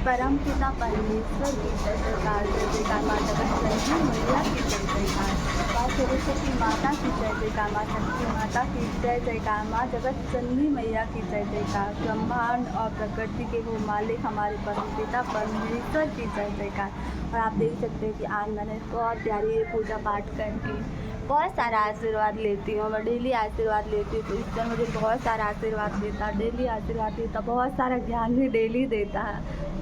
परम पिता परमेश्वर की जय जयकार, जय जयकार माँ जगत जननी मैया की जय जयकार, माँ सरस्वती माता की जय जयकार, माँ शक्ति माता की जय जयकार, माँ जगत जननी मैया की जय जयकार, ब्रह्मांड और प्रकृति के वो मालिक हमारे परम पिता परमेश्वर की जय जयकार। और आप देख सकते हैं कि आज मैंने बहुत प्यारी पूजा पाठ करके बहुत सारा आशीर्वाद लेती हूँ। मैं डेली आशीर्वाद लेती हूँ, तो ईश्वर मुझे बहुत सारा आशीर्वाद देता है, डेली आशीर्वाद देता, बहुत सारा ज्ञान भी डेली देता है,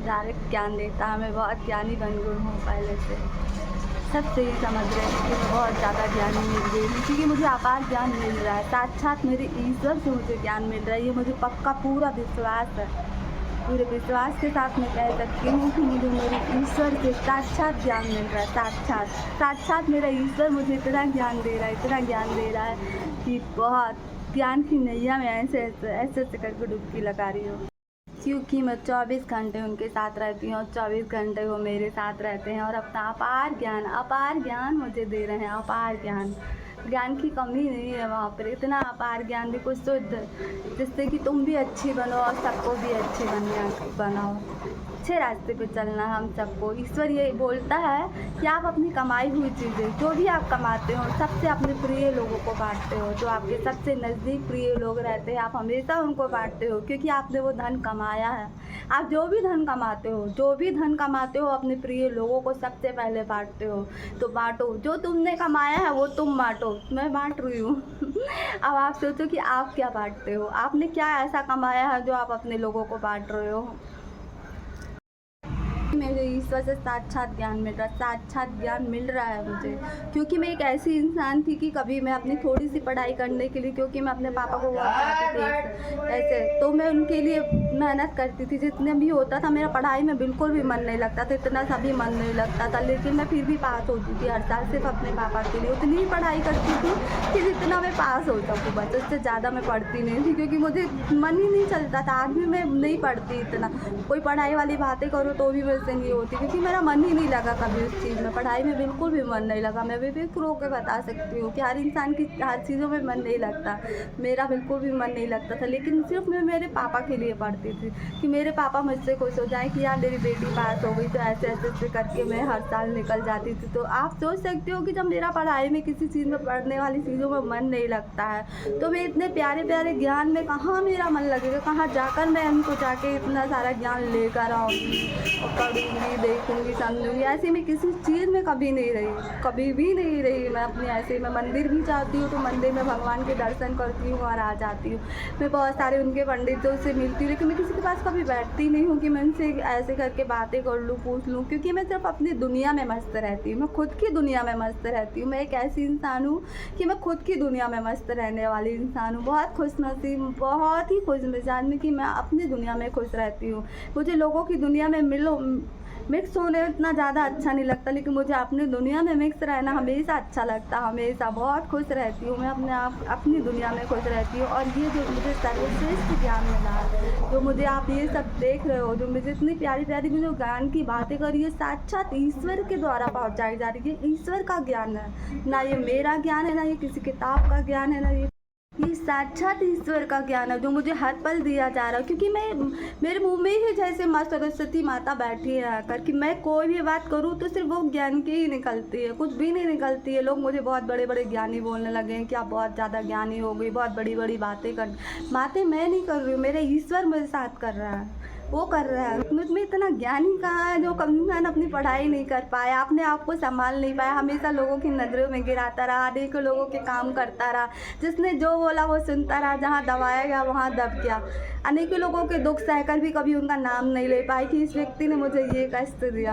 डायरेक्ट ज्ञान देता है। मैं बहुत ज्ञानी बन गई हूँ पहले से, सबसे ही समझ रहे हैं कि मैं बहुत ज़्यादा ज्ञानी मिल गई हूँ, क्योंकि मुझे अपार ज्ञान मिल रहा है, साक्षात मेरे ईश्वर से मुझे ज्ञान मिल रहा है। ये मुझे पक्का पूरा विश्वास है, पूरे विश्वास के साथ मैं कह सकती हूँ कि मुझे मेरे ईश्वर से साक्षात ज्ञान मिल रहा है। साक्षात मेरा ईश्वर मुझे इतना ज्ञान दे रहा है, इतना ज्ञान दे रहा है कि बहुत ज्ञान की नैया में ऐसे करके डुबकी लगा रही हूँ, क्योंकि मैं 24 घंटे उनके साथ रहती हूँ, 24 घंटे वो मेरे साथ रहते हैं और अपना अपार ज्ञान मुझे दे रहे हैं। अपार ज्ञान की कमी नहीं है वहाँ पर, इतना अपार ज्ञान भी कुछ शुद्ध, जिससे कि तुम भी अच्छी बनो और सबको भी अच्छी बनाओ। अच्छे रास्ते पे चलना हम सबको। ईश्वर ये बोलता है कि आप अपनी कमाई हुई चीज़ें जो भी आप कमाते हो सबसे अपने प्रिय लोगों को बांटते हो, जो आपके सबसे नज़दीक प्रिय लोग रहते हैं आप हमेशा उनको बांटते हो, क्योंकि आपने वो धन कमाया है। आप जो भी धन कमाते हो अपने प्रिय लोगों को सबसे पहले बांटते हो। तो बांटो, जो तुमने कमाया है वो तुम बांटो, मैं बांट रही हूँ। अब आप सोचो कि आप क्या बांटते हो, आपने क्या ऐसा कमाया है जो आप अपने लोगों को बांट रहे हो। मेरे ईश्वर से साक्षात ज्ञान मिल रहा है मुझे, क्योंकि मैं एक ऐसी इंसान थी कि कभी मैं अपनी थोड़ी सी पढ़ाई करने के लिए, क्योंकि मैं अपने पापा को बहुत चाहती थी ऐसे, तो मैं उनके लिए मेहनत करती थी जितने भी होता था। मेरा पढ़ाई में बिल्कुल भी मन नहीं लगता था, इतना सा भी मन नहीं लगता था, लेकिन मैं फिर भी पास होती थी हर साल, सिर्फ अपने पापा के लिए उतनी ही पढ़ाई करती थी कि जितना मैं पास हो सकूँ, बस उससे ज़्यादा मैं पढ़ती नहीं थी, क्योंकि मुझे मन ही नहीं चलता था। आज भी मैं नहीं पढ़ती इतना, कोई पढ़ाई वाली बातें करो तो भी से नहीं होती, क्योंकि मेरा मन ही नहीं लगा कभी उस चीज़ में, पढ़ाई में बिल्कुल भी मन नहीं लगा। मैं भी रो के बता सकती हूँ कि हर इंसान की हर चीज़ों में मन नहीं लगता, मेरा बिल्कुल भी मन नहीं लगता था, लेकिन सिर्फ मैं मेरे पापा के लिए पढ़ती थी कि मेरे पापा मुझसे खुश हो जाए कि यार मेरी बेटी पास हो गई, तो ऐसे करके मैं हर साल निकल जाती थी। तो आप सोच सकते हो कि जब मेरा पढ़ाई में किसी चीज़ में पढ़ने वाली चीज़ों में मन नहीं लगता है, तो मैं इतने प्यारे प्यारे ज्ञान में कहाँ मेरा मन लगेगा, कहाँ जाकर मैं उनको जाके इतना सारा ज्ञान लेकर आऊँगी और पढ़ूँगी, देखूँगी, समझूँगी। ऐसे मैं किसी चीज़ में कभी नहीं रही, कभी भी नहीं रही। मैं अपने ऐसे मैं मंदिर भी जाती हूँ तो मंदिर में भगवान के दर्शन करती हूँ और आ जाती हूँ। मैं बहुत सारे उनके पंडितों से मिलती हूँ, लेकिन मैं किसी के पास कभी बैठती नहीं हूँ कि मैं उनसे ऐसे करके बातें कर लूँ, पूछ लूँ, क्योंकि मैं सिर्फ अपनी दुनिया में मस्त रहती हूँ। मैं खुद की दुनिया में मस्त रहती हूँ। मैं एक ऐसी इंसान हूँ कि मैं खुद की दुनिया में मस्त रहने वाली इंसान हूँ। बहुत खुशनसीब, बहुत ही खुश मिजाज में कि मैं अपनी दुनिया में खुश रहती हूँ। मुझे लोगों की दुनिया में मिक्स होने इतना ज़्यादा अच्छा नहीं लगता, लेकिन मुझे अपनी दुनिया में मिक्स रहना हमेशा अच्छा लगता है। हमेशा बहुत खुश रहती हूँ मैं, अपनी दुनिया में खुश रहती हूँ। और ये जो मुझे सर्वश्रेष्ठ ज्ञान मिला है, जो मुझे आप ये सब देख रहे हो, जो मुझे इतनी प्यारी प्यारी मुझे ज्ञान की बातें करी है, साक्षात ईश्वर के द्वारा पहुँचाई जा रही है। ईश्वर का ज्ञान है, ना ये मेरा ज्ञान है, ना ये किसी किताब का ज्ञान है, ना ये साक्षात ईश्वर का ज्ञान है जो मुझे हर पल दिया जा रहा है। क्योंकि मेरे मुंह में ही जैसे माँ सरस्वती माता बैठी है आकर, कि मैं कोई भी बात करूँ तो सिर्फ वो ज्ञान की ही निकलती है, कुछ भी नहीं निकलती है। लोग मुझे बहुत बड़े बड़े ज्ञानी बोलने लगे हैं कि आप बहुत ज़्यादा ज्ञानी हो गई, बहुत बड़ी बड़ी बातें मैं नहीं कर रही हूँ, मेरे ईश्वर मेरे साथ कर रहा है, वो कर रहा है। मुझ में इतना ज्ञानी कहाँ है जो कभी इंसान अपनी पढ़ाई नहीं कर पाया, अपने आप को संभाल नहीं पाया, हमेशा लोगों की नज़रों में गिराता रहा, अनेकों लोगों के काम करता रहा, जिसने जो बोला वो सुनता रहा, जहाँ दबाया गया वहाँ दब गया। अनेकों लोगों के दुख सहकर भी कभी उनका नाम नहीं ले पाई कि इस व्यक्ति ने मुझे ये कष्ट दिया,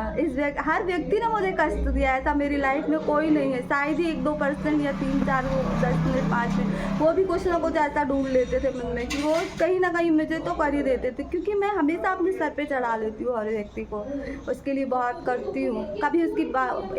हर व्यक्ति ने मुझे कष्ट दिया। ऐसा मेरी लाइफ में कोई नहीं है, शायद ही 1-2% या 3-4 10 मिनट 5 मिनट, वो भी कुछ ना कुछ ऐसा ढूंढ लेते थे मन में कि वो कहीं ना कहीं मुझे तो कर ही देते थे, क्योंकि मैं हमेशा अपने सर पे चढ़ा लेती हूँ हर व्यक्ति को, उसके लिए बहुत करती हूँ, कभी उसकी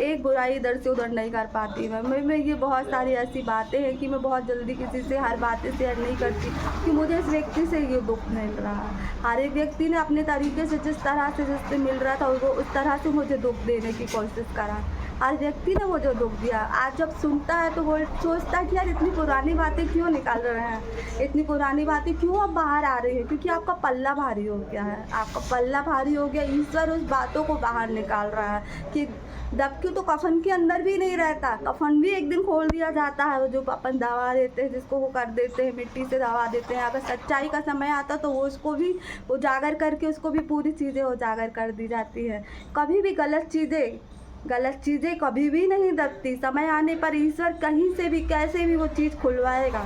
एक बुराई इधर से उधर नहीं कर पाती। मैं ये बहुत सारी ऐसी बातें हैं कि मैं बहुत जल्दी किसी से हर बातें शेयर नहीं करती कि मुझे इस व्यक्ति से ये दुख मिल रहा है। हर एक व्यक्ति ने अपने तरीके से जिस तरह से जिससे मिल रहा था वो उस तरह से मुझे दुख देने की कोशिश करा, हर व्यक्ति ने मुझे दुख दिया। आज जब सुनता है तो वो सोचता है कि यार इतनी पुरानी बातें क्यों निकाल रहे हैं, इतनी पुरानी बातें क्यों अब बाहर आ रही है, क्योंकि आपका पल्ला भारी हो गया है, आपका पल्ला भारी हो गया। ईश्वर उस बातों को बाहर निकाल रहा है कि जबकि तो कफन के अंदर भी नहीं रहता, कफन भी एक दिन खोल दिया जाता है। वो जो अपन दबा देते हैं, जिसको वो कर देते हैं, मिट्टी से दबा देते हैं, अगर सच्चाई का समय आता तो वो उसको भी उजागर करके उसको भी पूरी चीज़ें उजागर कर दी जाती है। कभी भी गलत चीज़ें कभी भी नहीं दबती। समय आने पर ईश्वर कहीं से भी कैसे भी वो चीज़ खुलवाएगा,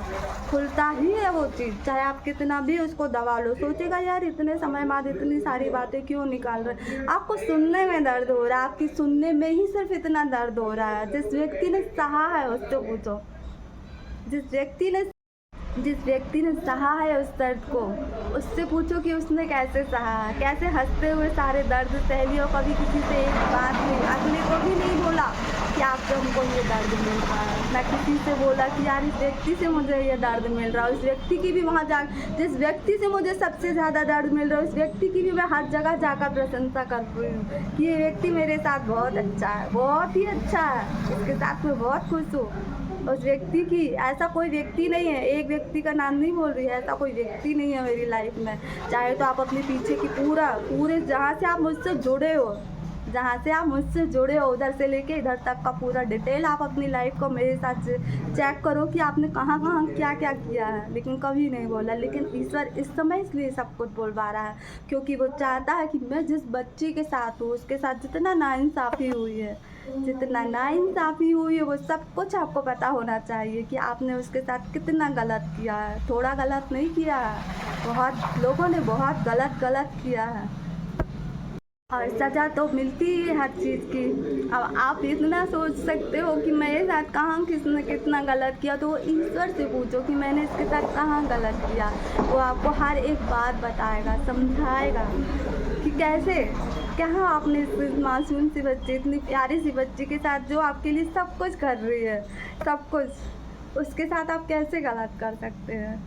खुलता ही है वो चीज़, चाहे आप कितना भी उसको दबा लो। सोचेगा यार इतने समय बाद इतनी सारी बातें क्यों निकाल रहे, आपको सुनने में दर्द हो रहा है, आपकी सुनने में ही सिर्फ इतना दर्द हो रहा है। जिस व्यक्ति ने सहा है उससे पूछो, जिस व्यक्ति ने सहा है उस दर्द को, उससे पूछो कि उसने कैसे सहा, कैसे हंसते हुए सारे दर्द सह लिए और कभी किसी से एक बात नहीं, अगले को भी नहीं बोला कि आपसे हमको ये दर्द मिल रहा है। मैं किसी से बोला कि यार इस व्यक्ति से मुझे ये दर्द मिल रहा है, उस व्यक्ति की भी वहाँ जा, जिस व्यक्ति से मुझे सबसे ज़्यादा दर्द मिल रहा है उस व्यक्ति की भी मैं हर जगह जाकर प्रशंसा कर रही हूँ कि ये व्यक्ति मेरे साथ बहुत अच्छा है, बहुत ही अच्छा है, इसके साथ मैं बहुत खुश हूँ। उस व्यक्ति की, ऐसा कोई व्यक्ति नहीं है, एक व्यक्ति का नाम नहीं बोल रही है, ऐसा कोई व्यक्ति नहीं है मेरी लाइफ में। चाहे तो आप अपने पीछे की पूरे जहाँ से आप मुझसे जुड़े हो उधर से लेके इधर तक का पूरा डिटेल आप अपनी लाइफ को मेरे साथ चेक करो कि आपने कहाँ क्या क्या किया है, लेकिन कभी नहीं बोला। लेकिन ईश्वर इस समय इसलिए सब कुछ बोल पा रहा है क्योंकि वो चाहता है कि मैं जिस बच्ची के साथ हूँ उसके साथ जितना नाइंसाफ़ी हुई है वो सब कुछ आपको पता होना चाहिए कि आपने उसके साथ कितना गलत किया है। थोड़ा गलत नहीं किया है, बहुत लोगों ने बहुत गलत किया है और सज़ा तो मिलती ही है हर चीज़ की। अब आप इतना सोच सकते हो कि मेरे साथ कहाँ किसने कितना गलत किया, तो वो ईश्वर से पूछो कि मैंने इसके साथ कहाँ गलत किया। वो आपको हर एक बात बताएगा, समझाएगा कि कैसे कहाँ आपने इस मासूम सी बच्ची, इतनी प्यारी सी बच्ची के साथ जो आपके लिए सब कुछ कर रही है, सब कुछ, उसके साथ आप कैसे गलत कर सकते हैं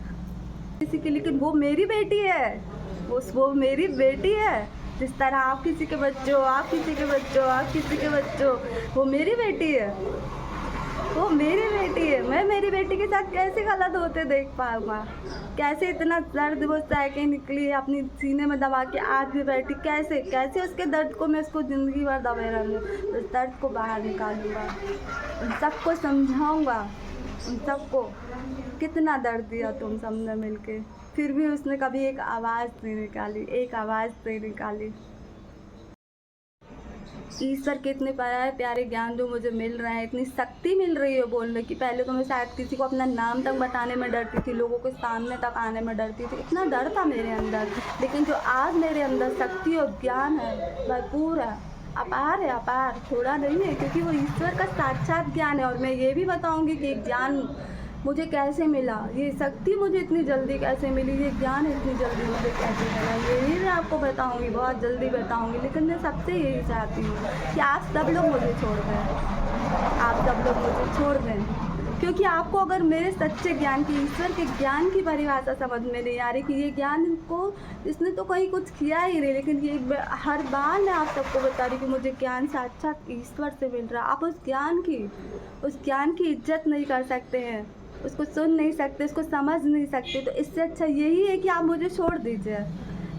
किसी के। लेकिन वो मेरी बेटी है, वो मेरी बेटी है। जिस तरह आप किसी के बच्चे हो, आप किसी के बच्चे हो, वो मेरी बेटी है, मैं मेरी बेटी के साथ कैसे गलत होते देख पाऊँगा, कैसे इतना दर्द वो सह के निकली अपनी सीने में दबा के आज भी बैठी, कैसे उसके दर्द को मैं उसको ज़िंदगी भर दबे रहूँ, उस दर्द को बाहर निकालूँगा, उन सबको समझाऊँगा, उन सबको कितना दर्द दिया तुम सबने मिलके, फिर भी उसने कभी एक आवाज़ नहीं निकाली। ईश्वर के इतने प्यारे ज्ञान जो मुझे मिल रहे हैं, इतनी शक्ति मिल रही है बोलने की। पहले तो मैं शायद किसी को अपना नाम तक बताने में डरती थी, लोगों के सामने तक आने में डरती थी, इतना डर था मेरे अंदर। लेकिन जो आज मेरे अंदर शक्ति और ज्ञान है, भरपूर है, अपार, थोड़ा नहीं है, क्योंकि वो ईश्वर का साक्षात ज्ञान है। और मैं ये भी बताऊँगी कि ज्ञान मुझे कैसे मिला, ये शक्ति मुझे इतनी जल्दी कैसे मिली, ये ज्ञान इतनी जल्दी मुझे कैसे मिला, यही मैं आपको बताऊंगी, बहुत जल्दी बताऊंगी। लेकिन मैं सबसे यही चाहती हूँ कि आप सब लोग मुझे छोड़ दें, क्योंकि आपको अगर मेरे सच्चे ज्ञान की, ईश्वर के ज्ञान की परिभाषा समझ में नहीं आ रही कि ये ज्ञान इसने तो कहीं कुछ किया ही नहीं, लेकिन ये हर बार मैं आप सबको बता रही कि मुझे ज्ञान साक्षात ईश्वर से मिल रहा है। आप उस ज्ञान की इज्जत नहीं कर सकते हैं, उसको सुन नहीं सकते, उसको समझ नहीं सकते, तो इससे अच्छा यही है कि आप मुझे छोड़ दीजिए।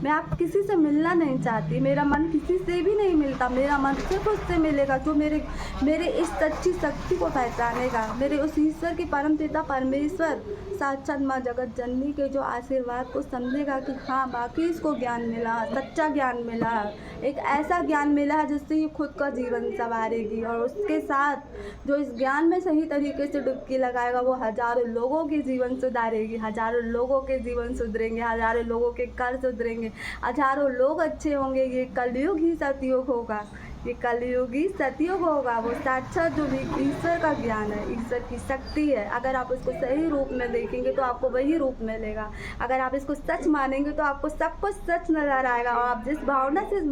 मैं आप किसी से मिलना नहीं चाहती, मेरा मन किसी से भी नहीं मिलता, मेरा मन सिर्फ उससे मिलेगा जो मेरे इस सच्ची शक्ति को पहचानेगा, मेरे उस ईश्वर के परमपिता परमेश्वर साक्षात माँ जगत जननी के जो आशीर्वाद को समझेगा कि हाँ बाकी इसको ज्ञान मिला, सच्चा ज्ञान मिला, एक ऐसा ज्ञान मिला है जिससे ये खुद का जीवन संवारेगी। और उसके साथ जो इस ज्ञान में सही तरीके से डुबकी लगाएगा वो हज़ारों लोगों के जीवन सुधारेगी, हज़ारों लोगों के जीवन सुधरेंगे, हज़ारों लोगों के कर सुधरेंगे, हज़ारों लोग अच्छे होंगे। ये कलयुग ही सतयुग होगा, वो साक्षात जो भी ईश्वर का ज्ञान है, ईश्वर की शक्ति है। अगर आप उसको सही रूप में देखेंगे तो आपको वही रूप मिलेगा, अगर आप इसको सच मानेंगे तो आपको सब कुछ सच नज़र आएगा, और आप जिस भावना से इस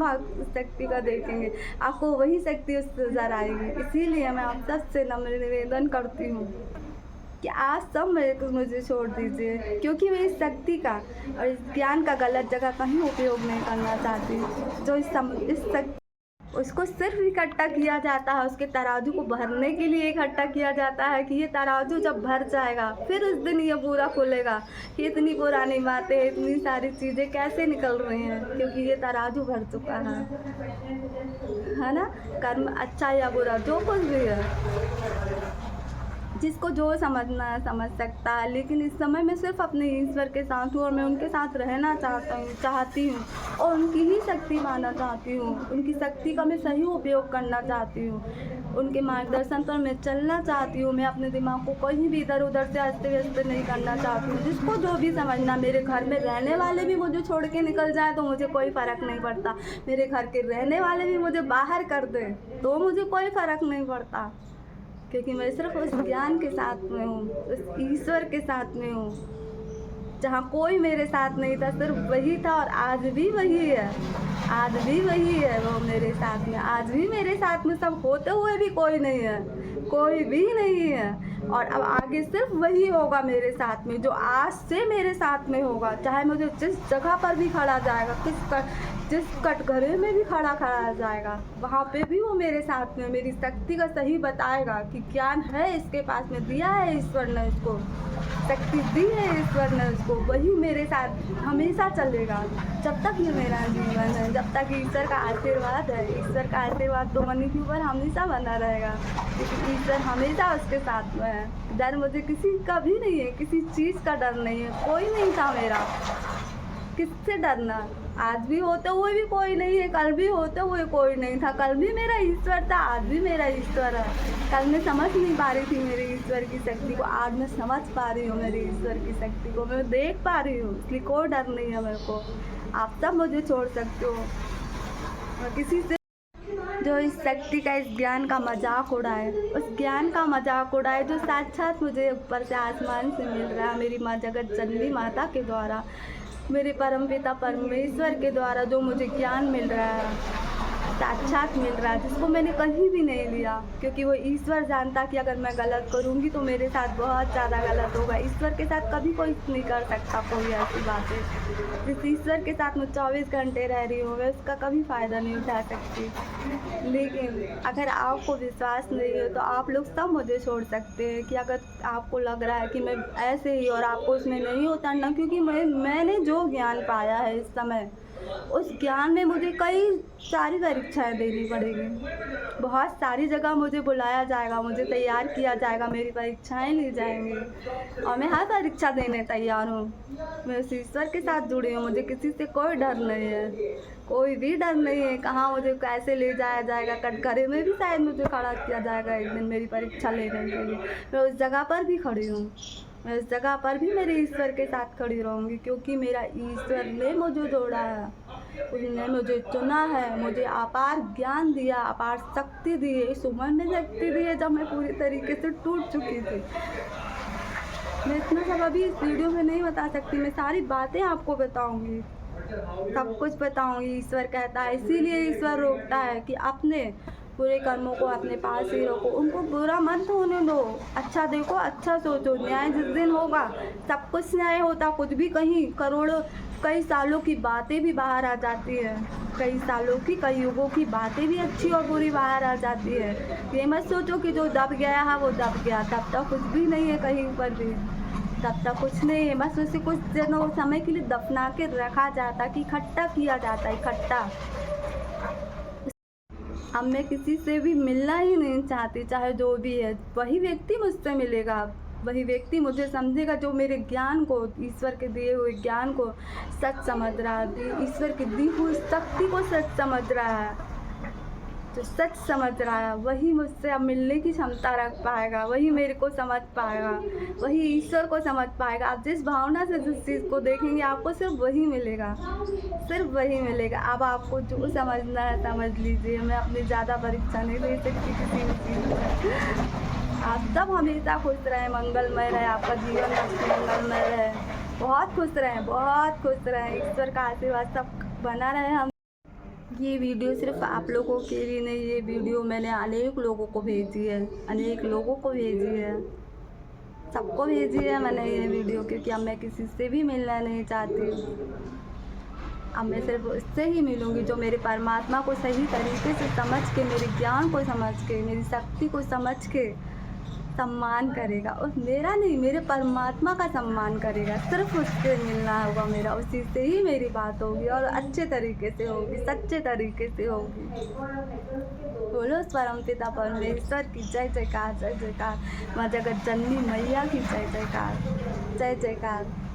शक्ति का देखेंगे आपको वही शक्ति नज़र आएगी। इसीलिए मैं आप सबसे नम्र निवेदन करती हूँ कि आज सब मुझे छोड़ दीजिए, क्योंकि मैं इस शक्ति का और इस ज्ञान का गलत जगह कहीं उपयोग नहीं करना चाहती। जो इस उसको सिर्फ इकट्ठा किया जाता है, उसके तराजू को भरने के लिए इकट्ठा किया जाता है कि ये तराजू जब भर जाएगा फिर उस दिन ये पूरा खुलेगा कि इतनी पुरानी बातें, इतनी सारी चीज़ें कैसे निकल रही हैं, क्योंकि ये तराजू भर चुका है ना। कर्म अच्छा या बुरा जो कुछ भी है, जिसको जो समझना है समझ सकता है, लेकिन इस समय मैं सिर्फ अपने ईश्वर के साथ हूँ और मैं उनके साथ रहना चाहती हूँ और उनकी ही शक्ति मानना चाहती हूँ। उनकी शक्ति का मैं सही उपयोग करना चाहती हूँ, उनके मार्गदर्शन पर मैं चलना चाहती हूँ। मैं अपने दिमाग को कहीं भी इधर उधर से अस्त व्यस्त नहीं करना चाहती हूँ। जिसको जो भी समझना, मेरे घर में रहने वाले भी मुझे छोड़ के निकल जाए तो मुझे कोई फ़र्क नहीं पड़ता, मेरे घर के रहने वाले भी मुझे बाहर कर दे तो मुझे कोई फ़र्क नहीं पड़ता, क्योंकि मैं सिर्फ उस ज्ञान के साथ में हूँ, उस ईश्वर के साथ में हूँ। जहाँ कोई मेरे साथ नहीं था, सिर्फ वही था और आज भी वही है, आज भी वही है वो मेरे साथ में। आज भी मेरे साथ में सब होते हुए भी कोई नहीं है, कोई भी नहीं है। और अब आगे सिर्फ वही होगा मेरे साथ में, जो आज से मेरे साथ में होगा। चाहे मुझे जिस जगह पर भी खड़ा जाएगा, जिस कटघरे में भी खड़ा जाएगा, वहाँ पे भी वो मेरे साथ में मेरी शक्ति का सही बताएगा कि ज्ञान है इसके पास में, दिया है ईश्वर ने उसको, शक्ति दी है ईश्वर ने उसको। वही मेरे साथ हमेशा चलेगा जब तक ये मेरा जीवन है, जब तक ईश्वर का आशीर्वाद है। ईश्वर का आशीर्वाद तो मनी के ऊपर हमेशा बना रहेगा, क्योंकि ईश्वर हमेशा उसके साथ में है। डर मुझे किसी का भी नहीं है, किसी चीज़ का डर नहीं है, कोई नहीं था मेरा, किससे डरना। आज भी होते हुए भी कोई नहीं है, कल भी होते हुए कोई नहीं था। कल भी मेरा ईश्वर था, आज भी मेरा ईश्वर है। कल मैं समझ नहीं पा रही थी मेरे ईश्वर की शक्ति को, आज मैं समझ पा रही हूँ मेरे ईश्वर की शक्ति को, मैं देख पा रही हूँ, इसलिए कोई डर नहीं है मेरे को। आप सब मुझे छोड़ सकते हो और किसी से जो इस शक्ति का, इस ज्ञान का मजाक उड़ाए, उस ज्ञान का मजाक उड़ाए जो साक्षात मुझे ऊपर से आसमान से मिल रहा है, मेरी माँ जगत जननी माता के द्वारा, मेरे परमपिता परमेश्वर के द्वारा जो मुझे ज्ञान मिल रहा है, साक्षात मिल रहा है, जिसको मैंने कहीं भी नहीं लिया, क्योंकि वो ईश्वर जानता कि अगर मैं गलत करूँगी तो मेरे साथ बहुत ज़्यादा गलत होगा। ईश्वर के साथ कभी कोई नहीं कर सकता कोई ऐसी बातें। जिस ईश्वर के साथ मैं 24 घंटे रह रही हूँ मैं उसका कभी फ़ायदा नहीं उठा सकती। लेकिन अगर आपको विश्वास नहीं है तो आप लोग सब मुझे छोड़ सकते हैं। कि अगर आपको लग रहा है कि मैं ऐसे ही और आपको उसमें नहीं उतरना, क्योंकि मैंने जो ज्ञान पाया है इस समय, उस ज्ञान में मुझे कई सारी परीक्षाएं देनी पड़ेगी, बहुत सारी जगह मुझे बुलाया जाएगा, मुझे तैयार किया जाएगा, मेरी परीक्षाएं ली जाएंगी और मैं हर परीक्षा देने तैयार हूँ। मैं उस ईश्वर के साथ जुड़ी हूँ, मुझे किसी से कोई डर नहीं है, कोई भी डर नहीं है। कहाँ मुझे कैसे ले जाया जाएगा, कटघरे में भी शायद मुझे खड़ा किया जाएगा एक दिन मेरी परीक्षा लेने के लिए। मैं उस जगह पर भी खड़ी हूँ, मैं उस जगह पर भी मेरे ईश्वर के साथ खड़ी रहूँगी, क्योंकि मेरा ईश्वर ने मुझे जोड़ा है, उसने मुझे चुना है, मुझे अपार ज्ञान दिया, अपार शक्ति दी है। इस उम्र में शक्ति दी है जब मैं पूरी तरीके से टूट चुकी थी। मैं इतना सब अभी इस वीडियो में नहीं बता सकती, मैं सारी बातें आपको बताऊँगी, सब कुछ बताऊँगी। ईश्वर कहता है, इसीलिए ईश्वर रोकता है कि अपने बुरे कर्मों को अपने पास ही रखो, उनको बुरा मत होने दो, अच्छा देखो, अच्छा सोचो। न्याय जिस दिन होगा सब कुछ न्याय होता, कुछ भी कहीं करोड़ों कई सालों की बातें भी बाहर आ जाती है, कई सालों की, कई युगों की बातें भी अच्छी और बुरी बाहर आ जाती है। ये मत सोचो कि जो दब गया है वो दब गया, तब तक कुछ भी नहीं है कहीं पर भी, तब तक कुछ नहीं है। बस उसे कुछ दिनों समय के लिए दफना के रखा जाता, कि इकट्ठा किया जाता, इकट्ठा। अब मैं किसी से भी मिलना ही नहीं चाहती, चाहे जो भी है, वही व्यक्ति मुझसे मिलेगा, वही व्यक्ति मुझे समझेगा जो मेरे ज्ञान को, ईश्वर के दिए हुए ज्ञान को सच समझ रहा है, ईश्वर की दी हुई शक्ति को सच समझ रहा है, जो सच समझ रहा है वही मुझसे अब मिलने की क्षमता रख पाएगा, वही मेरे को समझ पाएगा, वही ईश्वर को समझ पाएगा। आप जिस भावना से जिस चीज़ को देखेंगे आपको सिर्फ वही मिलेगा, सिर्फ वही मिलेगा। अब आपको जो समझना है समझ लीजिए, मैं अपनी ज़्यादा परीक्षा नहीं दे सकती किसी भी चीज़ में। आप सब हमेशा खुश रहें, मंगलमय रहे, आपका जीवन मंगलमय रहे, बहुत खुश रहें, बहुत खुश रहें, ईश्वर का आशीर्वाद सब बना रहे। हम ये वीडियो सिर्फ आप लोगों के लिए नहीं, ये वीडियो मैंने अनेक लोगों को भेजी है, अनेक लोगों को भेजी है, सबको भेजी है मैंने ये वीडियो, क्योंकि अब मैं किसी से भी मिलना नहीं चाहती। अब मैं सिर्फ उससे ही मिलूँगी जो मेरे परमात्मा को सही तरीके से समझ के, मेरे ज्ञान को समझ के, मेरी शक्ति को समझ के सम्मान करेगा, और मेरा नहीं, मेरे परमात्मा का सम्मान करेगा। सिर्फ उससे मिलना होगा मेरा, उसी से ही मेरी बात होगी और अच्छे तरीके से होगी, सच्चे तरीके से होगी। बोलो परमपिता परमेश्वर की जय जयकार, जय जयकार। माँ जगत जननी मैया की जय जयकार, जय जयकार।